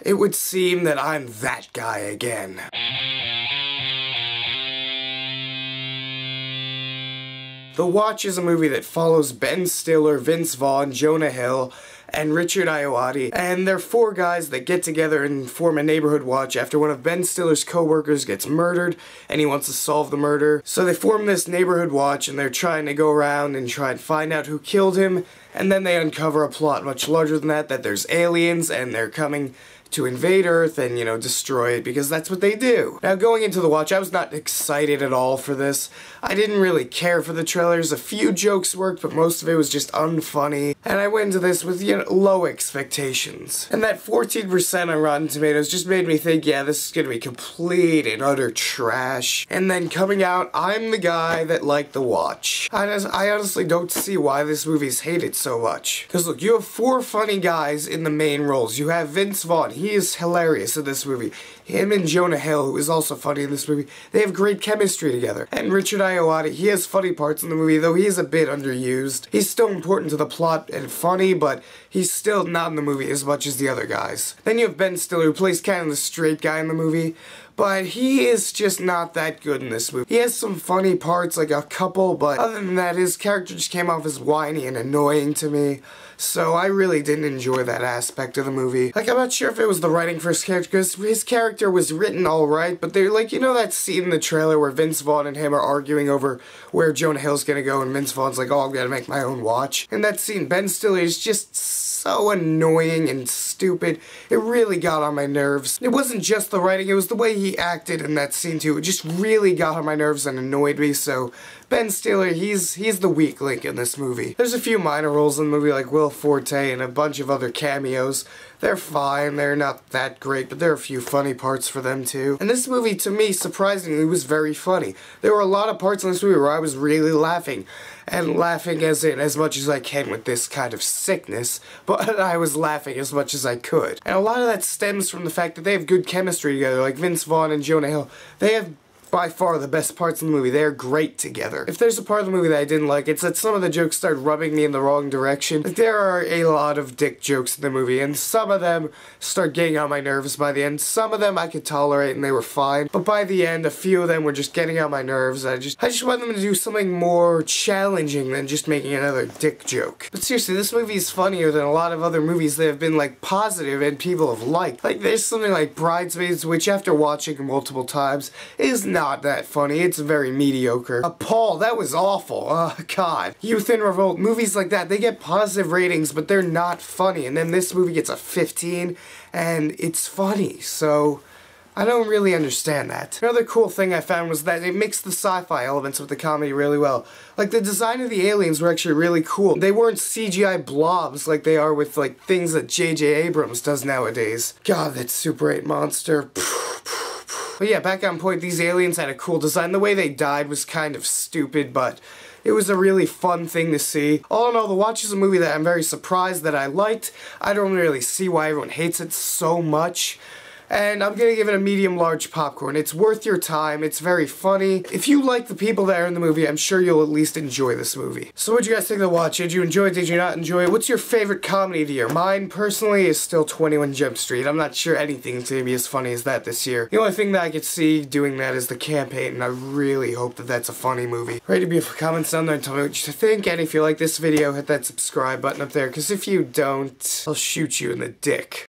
it would seem that I'm that guy again. The Watch is a movie that follows Ben Stiller, Vince Vaughn, Jonah Hill, and Richard Ayoade, and they're four guys that get together and form a neighborhood watch after one of Ben Stiller's co-workers gets murdered, and he wants to solve the murder. So they form this neighborhood watch, and they're trying to go around and try and find out who killed him, and then they uncover a plot much larger than that there's aliens, and they're coming to invade Earth and, you know, destroy it, because that's what they do. Now, going into the watch, I was not excited at all for this. I didn't really care for the trailers. A few jokes worked, but most of it was just unfunny. And I went into this with, you know, low expectations. And that 14% on Rotten Tomatoes just made me think, yeah, this is gonna be complete and utter trash. And then coming out, I'm the guy that liked the watch. I honestly don't see why this movie's hated so much. Because look, you have four funny guys in the main roles. You have Vince Vaughn. He is hilarious in this movie. Him and Jonah Hill, who is also funny in this movie, they have great chemistry together. And Richard Ayoade, he has funny parts in the movie, though he is a bit underused. He's still important to the plot and funny, but he's still not in the movie as much as the other guys. Then you have Ben Stiller, who plays kind of the straight guy in the movie, but he is just not that good in this movie. He has some funny parts, like a couple, but other than that, his character just came off as whiny and annoying to me. So I really didn't enjoy that aspect of the movie. Like, I'm not sure if it was the writing for his character, because his character was written alright, but they're like, you know that scene in the trailer where Vince Vaughn and him are arguing over where Jonah Hill's gonna go, and Vince Vaughn's like, oh, I'm gonna make my own watch. In that scene, Ben Stiller is just so annoying and stupid. It really got on my nerves. It wasn't just the writing, it was the way he acted in that scene too. It just really got on my nerves and annoyed me, so Ben Stiller, he's the weak link in this movie. There's a few minor roles in the movie like Will Forte and a bunch of other cameos. They're fine, they're not that great, but there are a few funny parts for them too. And this movie, to me, surprisingly, was very funny. There were a lot of parts in this movie where I was really laughing. And laughing as much as I can with this kind of sickness, but I was laughing as much as I could. And a lot of that stems from the fact that they have good chemistry together, like Vince Vaughn and Jonah Hill. They have by far the best parts in the movie. They're great together. If there's a part of the movie that I didn't like, it's that some of the jokes started rubbing me in the wrong direction. Like, there are a lot of dick jokes in the movie, and some of them start getting on my nerves by the end. Some of them I could tolerate and they were fine, but by the end, a few of them were just getting on my nerves. I just want them to do something more challenging than just making another dick joke. But seriously, this movie is funnier than a lot of other movies that have been, like, positive and people have liked. Like, there's something like Bridesmaids, which after watching it multiple times, is not that funny. It's very mediocre. Paul, that was awful. Oh, God. Youth in Revolt, movies like that, they get positive ratings, but they're not funny. And then this movie gets a 15, and it's funny, so I don't really understand that. Another cool thing I found was that it mixed the sci-fi elements with the comedy really well. Like, the design of the aliens were actually really cool. They weren't CGI blobs like they are with, like, things that J.J. Abrams does nowadays. God, that Super 8 monster. But yeah, back on point, these aliens had a cool design. The way they died was kind of stupid, but it was a really fun thing to see. All in all, The Watch is a movie that I'm very surprised that I liked. I don't really see why everyone hates it so much. And I'm gonna give it a medium-large popcorn. It's worth your time, it's very funny. If you like the people that are in the movie, I'm sure you'll at least enjoy this movie. So what'd you guys think of The Watch? Did you enjoy it? Did you not enjoy it? What's your favorite comedy of the year? Mine, personally, is still 21 Jump Street. I'm not sure anything's gonna be as funny as that this year. The only thing that I could see doing that is The Campaign, and I really hope that that's a funny movie. Write a beautiful comments down there and tell me what you think, and if you like this video, hit that subscribe button up there, because if you don't, I'll shoot you in the dick.